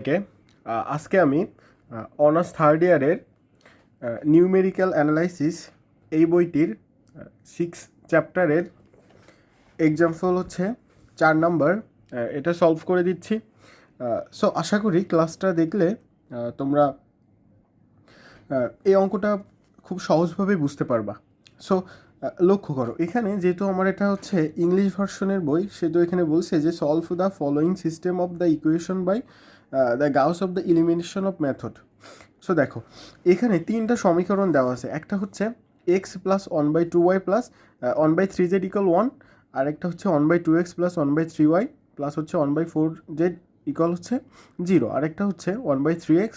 থেকে আজকে আমি অনার্স থার্ড ইয়ারের নিউমেরিক্যাল অ্যানালাইসিস এই বইটির 6 চ্যাপ্টারের এক্সাম্পল হচ্ছে 4 নম্বর, এটা সলভ করে দিচ্ছি। সো আশা করি ক্লাসটা দেখলে তোমরা এই অঙ্কটা খুব সহজভাবে বুঝতে পারবা। সো লক্ষ্য করো, এখানে যেহেতু আমার এটা হচ্ছে ইংলিশ ভার্সনের বই, সেহেতু এখানে বলছে যে solve the following system of the equation by the Gauss of the elimination of method. So দেখো, এখানে 3টা সমীকরণ দেওয়া আছে। একটা হচ্ছে X plus 1/2y plus 1/3z equal 1, আর একটা হচ্ছে 1/2x প্লাস 1/3y প্লাস হচ্ছে 1/4z ইকুয়াল হচ্ছে 0, আর একটা হচ্ছে 1/3x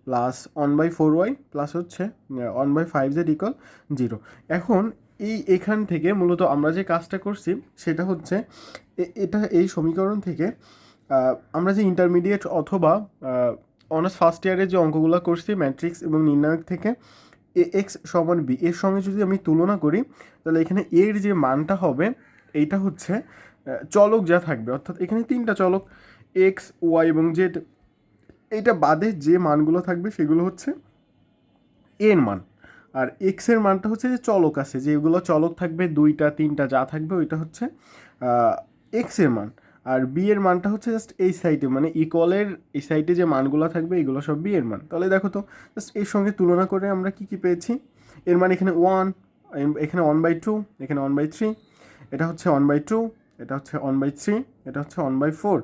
প্লাস 1/4y প্লাস হচ্ছে 1/5z ইকুয়াল 0। এখন এখান থেকে মূলত আমরা যে কাজটা করছি সেটা হচ্ছে এই সমীকরণ থেকে আমরা যে ইন্টারমিডিয়েট অথবা অনার্স ফার্স্ট ইয়ারে যে অঙ্কগুলো করছি ম্যাট্রিক্স এবং নির্ণায়ক থেকে, এক্স সমান বি এর সঙ্গে যদি আমি তুলনা করি, তাহলে এখানে এর যে মানটা হবে এইটা হচ্ছে চলক যা থাকবে, অর্থাৎ এখানে 3টা চলক এক্স, ওয়াই এবং জেড, এইটা বাদে যে মানগুলো থাকবে সেগুলো হচ্ছে এর মান। আর এক্সের মানটা হচ্ছে যে চলক আছে, যেগুলো চলক থাকবে 2টা 3টা যা থাকবে ওইটা হচ্ছে এক্সের মান। আর বি এর মানটা হচ্ছে জাস্ট এই সাইডে, মানে ইকুয়ালের এই সাইডে যে মানগুলো থাকবে এগুলো সব বি এর মান। তাহলে দেখো তো, জাস্ট এর সঙ্গে তুলনা করে আমরা কি পেয়েছি। এর মান এখানে 1, এখানে 1/2, এখানে 1/3, এটা হচ্ছে 1/2, এটা হচ্ছে 1/3, এটা হচ্ছে 1/4,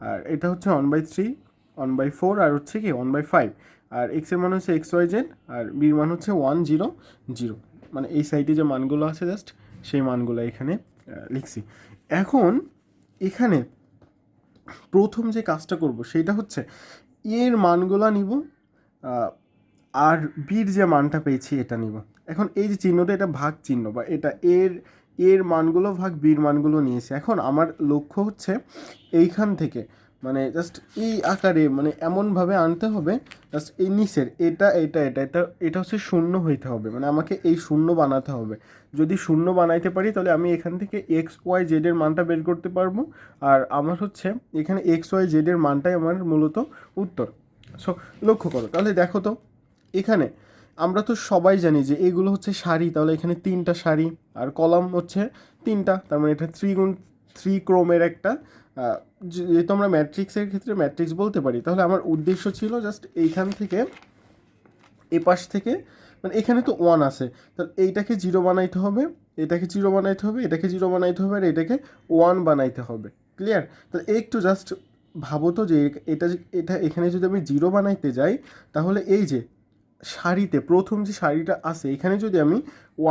আর এটা হচ্ছে 1/3, 1/4, আর হচ্ছে কি 1/5। আর এক্সের মান হচ্ছে XYZ, আর বির মান হচ্ছে 1 0 0, মানে এই সাইডে যে মানগুলো আছে জাস্ট সেই মানগুলো এখানে লিখছি। এখন এখানে প্রথম যে কাজটা করব সেটা হচ্ছে এর মানগুলো নিব, আর বির যে মানটা পেয়েছি এটা নিব। এখন এই যে চিহ্নটা, এটা ভাগ চিহ্ন, বা এটা এর মানগুলো ভাগ বির মানগুলো নিয়েছি। এখন আমার লক্ষ্য হচ্ছে এইখান থেকে, মানে জাস্ট এই আকারে, মানে এমনভাবে আনতে হবে জাস্ট এই নিচের এটা এটা এটা এটা এটা হচ্ছে শূন্য হইতে হবে, মানে আমাকে এই শূন্য বানাতে হবে। যদি শূন্য বানাইতে পারি তাহলে আমি এখান থেকে এক্স ওয়াই জেডের মানটা বের করতে পারবো, আর আমার হচ্ছে এখানে এক্স ওয়াই জেডের মানটাই আমার মূলত উত্তর। সো লক্ষ্য করো, তাহলে দেখো তো, এখানে আমরা তো সবাই জানি যে এগুলো হচ্ছে সারি, তাহলে এখানে 3টা সারি আর কলাম হচ্ছে 3টা, তার মানে এটা 3 ক্রমের একটা, যেহেতু আমরা ম্যাট্রিক্সের ক্ষেত্রে ম্যাট্রিক্স বলতে পারি। তাহলে আমার উদ্দেশ্য ছিল জাস্ট এইখান থেকে এ পাশ থেকে, মানে এখানে তো 1 আছে, তাহলে এইটাকে 0 বানাইতে হবে, এটাকে 0 বানাইতে হবে, এটাকে 0 বানাইতে হবে, আর এটাকে 1 বানাইতে হবে। ক্লিয়ার? তাহলে একটু জাস্ট ভাবো তো যে এটা এটা এখানে যদি আমি 0 বানাইতে যাই, তাহলে এই যে সারিতে প্রথম যে সারিটা আছে এখানে যদি আমি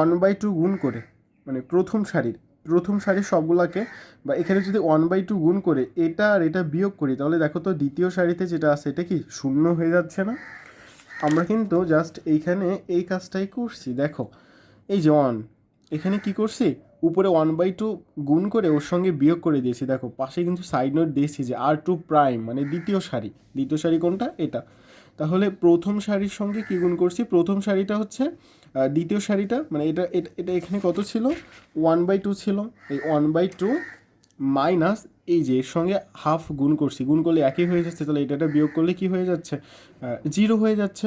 1/2 গুণ করে, মানে প্রথম সারির সবগুলাকে, বা এখানে যদি 1/2 গুণ করে এটা আর এটা বিয়োগ করি, তাহলে দেখো তো দ্বিতীয় সারিতে যেটা আছে এটা কি শূন্য হয়ে যাচ্ছে না? আমরা কিন্তু জাস্ট এইখানে এই কাজটাই করছি। দেখো এই যে 1, এখানে কি করছি, উপরে 1/2 গুণ করে ওর সঙ্গে বিয়োগ করে দিয়েছি। দেখো পাশে কিন্তু সাইড নোট দিয়েছি যে R2 মানে দ্বিতীয় সারি কোনটা, এটা। তাহলে প্রথম সারির সঙ্গে কি গুণ করছি, প্রথম সারিটা হচ্ছে দ্বিতীয় সারিটা, মানে এটা এটা এটা এখানে কত ছিল, 1/2 ছিল, এই 1/2 মাইনাস এই যে এর সঙ্গে হাফ গুণ করছি, গুণ করলে একই হয়ে যাচ্ছে, তাহলে এটা বিয়োগ করলে কি হয়ে যাচ্ছে, 0 হয়ে যাচ্ছে।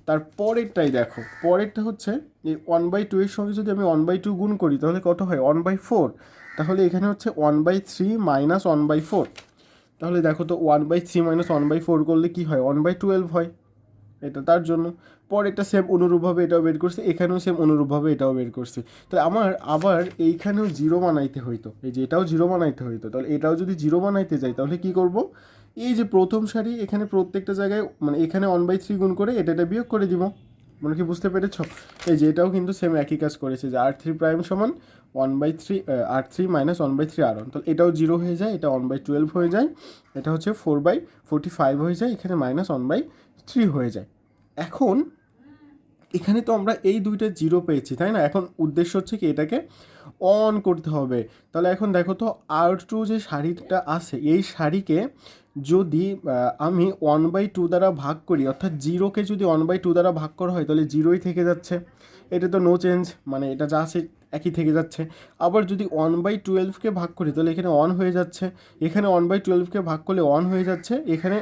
তার পরেরটাই দেখো, পরেরটা হচ্ছে এই 1/2 এর সঙ্গে যদি আমি 1/2 গুণ করি তাহলে কত হয়, 1/4। তাহলে এখানে হচ্ছে 1/3 মাইনাস 1/4। তাহলে দেখো তো 1/3 মাইনাস 1/4 করলে কি হয়, 1/12 হয়। এটা তার জন্য। পরেরটা সেম অনুরূপভাবে এটাও বের করছি, এখানেও সেম অনুরূপভাবে এটাও বের করছি। তাহলে আমার আবার এইখানেও 0 বানাইতে হইতো, এই যে এটাও 0 বানাইতে হইতো। তাহলে এটাও যদি 0 বানাইতে যাই তাহলে কি করব, এই যে প্রথম সারি এখানে প্রত্যেকটা জায়গায়, মানে এখানে 1/3 গুণ করে এটা বিয়োগ করে দিব। মানে কি বুঝতে পেরেছ? এই যে এটাও কিন্তু সেম একই কাজ করেছে, যে R3 সমান 1/3 R3 মাইনাস 1/3 R1। তাহলে এটাও 0 হয়ে যায়, এটা 1/12 হয়ে যায়, এটা হচ্ছে 4/45 হয়ে যায়, এখানে মাইনাস 1/3 হয়ে যায়। এখন এখানে তো আমরা এই দুইটা 0 পেয়েছি, তাই না? এখন উদ্দেশ্য হচ্ছে কি এটাকে অন করতে হবে। তাহলে এখন দেখো তো, R2 যে সারিটা আছে এই সারিকে যদি আমি 1/2 দ্বারা ভাগ করি, অর্থাৎ 0কে যদি 1/2 দ্বারা ভাগ করা হয় তাহলে 0ই থেকে যাচ্ছে, এটা তো নো চেঞ্জ, মানে এটা যা আছে একই থেকে যাচ্ছে। আবার যদি 1/12কে ভাগ করি তাহলে এখানে 1 হয়ে যাচ্ছে, এখানে 1/12কে ভাগ করলে 1 হয়ে যাচ্ছে, এখানে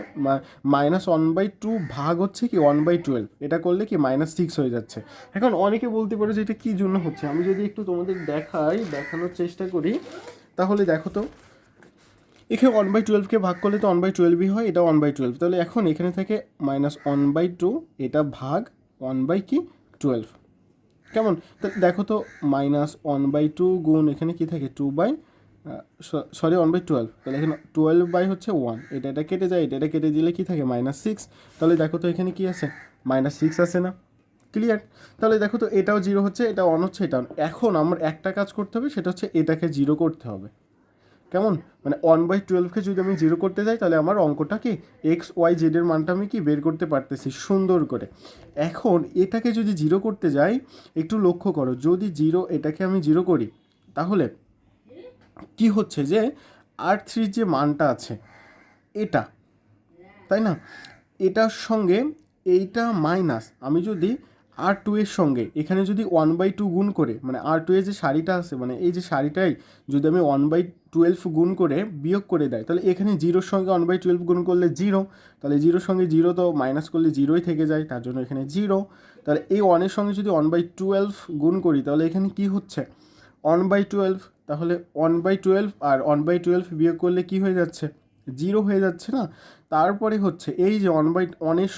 -1/2 ভাগ হচ্ছে কি 1/12, এটা করলে কি -6 হয়ে যাচ্ছে। এখন অনেকে বলতে পারে যে এটা কী জন্য হচ্ছে, আমি যদি একটু তোমাদের দেখানোর চেষ্টা করি তাহলে দেখো তো, এখানে 1/12কে ভাগ করলে তো 1/12ই হয়, এটা 1/12, তাহলে এখন এখানে থেকে -1/2, এটা ভাগ 1/12, কেমন? তো দেখো তো -1/2 গুণ এখানে কি থাকে 1/12, তাহলে এখানে 12/1, এটা কেটে যায়, এটা কেটে দিলে কি থাকে -6, তাহলে দেখো তো এখানে কি আছে -6 আছে না? ক্লিয়ার? তাহলে দেখো তো এটাও 0 হচ্ছে, এটা 1 হচ্ছে, এটা 1। এখন আমার একটা কাজ করতে হবে, সেটা হচ্ছে এটাকে 0 করতে হবে। কেমন? মানে 1/12কে যদি আমি 0 করতে যাই তাহলে আমার অঙ্কটা কি XYZ এর মানটা আমি কি বের করতে পারতেছি সুন্দর করে। এখন এটাকে যদি 0 করতে যাই, একটু লক্ষ্য করো, যদি 0 এটাকে আমি 0 করি তাহলে কি হচ্ছে যে R3 যে মানটা আছে এটা, তাই না, এটার সঙ্গে এইটা মাইনাস, আমি যদি R2 এর সঙ্গে এখানে যদি 1/2 গুণ করে, মানে R2 এর যে সারিটা আছে, মানে এই যে সারিটাই যদি আমি 1/12 গুণ করে বিয়োগ করে দেয়, তাহলে এখানে 0-র সঙ্গে 1/12 গুণ করলে 0, তাহলে 0-র সঙ্গে 0 তো মাইনাস করলে 0ই থেকে যায়, তার জন্য এখানে 0। তাহলে এই 1-এর সঙ্গে যদি 1/12 গুণ করি তাহলে এখানে কি হচ্ছে 1/12, তাহলে 1/12 আর 1/12 বিয়োগ করলে কি হয়ে যাচ্ছে 0 হয়ে যাচ্ছে না? তারপরে হচ্ছে এই যে 1/1-এর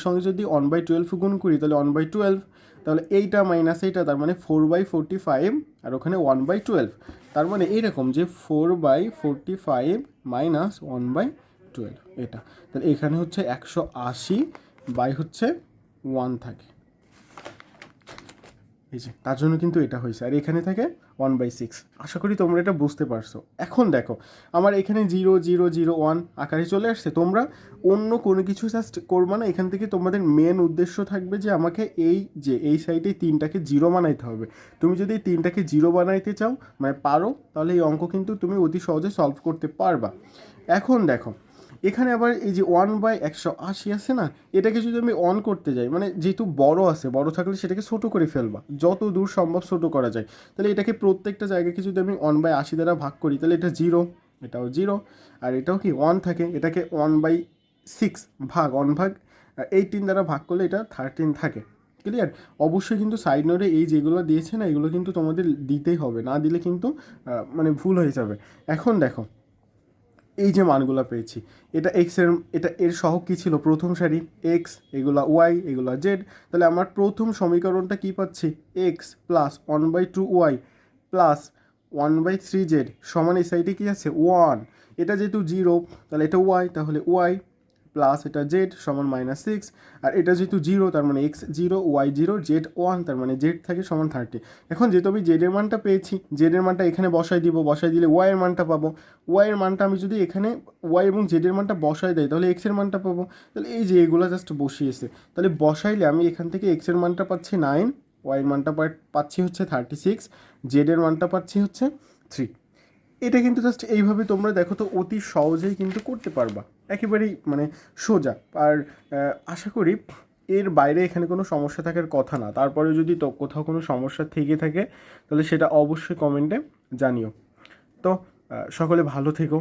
সঙ্গে যদি 1/12 গুণ করি তাহলে 1/12, তাহলে এইটা মাইনাস এইটা, তার মানে 4/45, আর ওখানে 1/12, তার মানে এইরকম যে 4/45 মাইনাস 1/12 এটা, তাহলে এখানে হচ্ছে 180 বাই হচ্ছে 1 থাকে, এই যে তার জন্য কিন্তু এটা হয়েছে, আর এখানে থাকে 1/6। আশা করি তোমরা এটা বুঝতে পারছো। এখন দেখো আমার এখানে 0 0 0 1 আকারে চলে আসছে, তোমরা অন্য কোনো কিছু জাস্ট করবে না, এখান থেকে তোমাদের মেন উদ্দেশ্য থাকবে যে আমাকে এই সাইডে 3টাকে 0 বানাইতে হবে। তুমি যদি এই 3টাকে 0 বানাইতে চাও, মানে পারো, তাহলে এই অঙ্ক কিন্তু তুমি অতি সহজে সলভ করতে পারবা। এখন দেখো এখানে আবার এই যে 1/180 আছে না, এটাকে যদি আমি অন করতে যাই, মানে যেহেতু বড় আছে, বড় থাকলে সেটাকে ছোট করে ফেলবা, যত দূর সম্ভব ছোট করা যায়। তাহলে এটাকে প্রত্যেকটা জায়গাকে যদি আমি 1/80 দ্বারা ভাগ করি তাহলে এটা 0, এটাও 0, আর এটাও কি 1 থাকে, এটাকে 1/6 ভাগ 1 ভাগ 18 দ্বারা ভাগ করলে এটা 13 থাকে। ক্লিয়ার? অবশ্যই কিন্তু সাইড নোটে এই যেগুলো দিয়েছে না, এগুলো কিন্তু তোমাদের দিতেই হবে, না দিলে কিন্তু মানে ভুল হয়ে যাবে। এখন দেখো এই যে মানগুলো পেয়েছি, এটা এর সহগ কী ছিল, প্রথম সারি এক্স, এগুলা ওয়াই, এগুলা জেড, তাহলে আমার প্রথম সমীকরণটা কী পাচ্ছি, X plus 1/2 Y plus 1/3 Z সমান এই সাইডে কী আছে 1, এটা যেহেতু 0 তাহলে এটা ওয়াই, তাহলে ওয়াই প্লাস এটা জেড সমান -6, আর এটা যেহেতু 0 তার মানে এক্স 0 ওয়াই 0 জেড 1, তার মানে জেড থাকে সমান 30। এখন যেহেতু আমি জেডের মানটা পেয়েছি, জেডের মানটা এখানে বসাই দিলে ওয়াইয়ের মানটা পাবো, ওয়াইয়ের মানটা আমি যদি এখানে ওয়াই এবং জেডের মানটা বসাই দেয় তাহলে এক্সের মানটা পাবো। তাহলে এই যে এগুলো জাস্ট বসিয়েছে, তাহলে বসাইলে আমি এখান থেকে এক্সের মানটা পাচ্ছি 9, ওয়াইয়ের মানটা পাচ্ছি হচ্ছে 36, জেডের মানটা পাচ্ছি হচ্ছে 3। এটা কিন্তু জাস্ট এইভাবে তোমরা দেখো তো অতি সহজেই কিন্তু করতে পারবা, একেবারেই মানে সোজা। আর আশা করি এর বাইরে এখানে কোনো সমস্যা থাকার কথা না, তারপরে যদি তো কোথাও কোনো সমস্যা থেকে থাকে তাহলে সেটা অবশ্যই কমেন্টে জানিও। তো সকলে ভালো থেকো।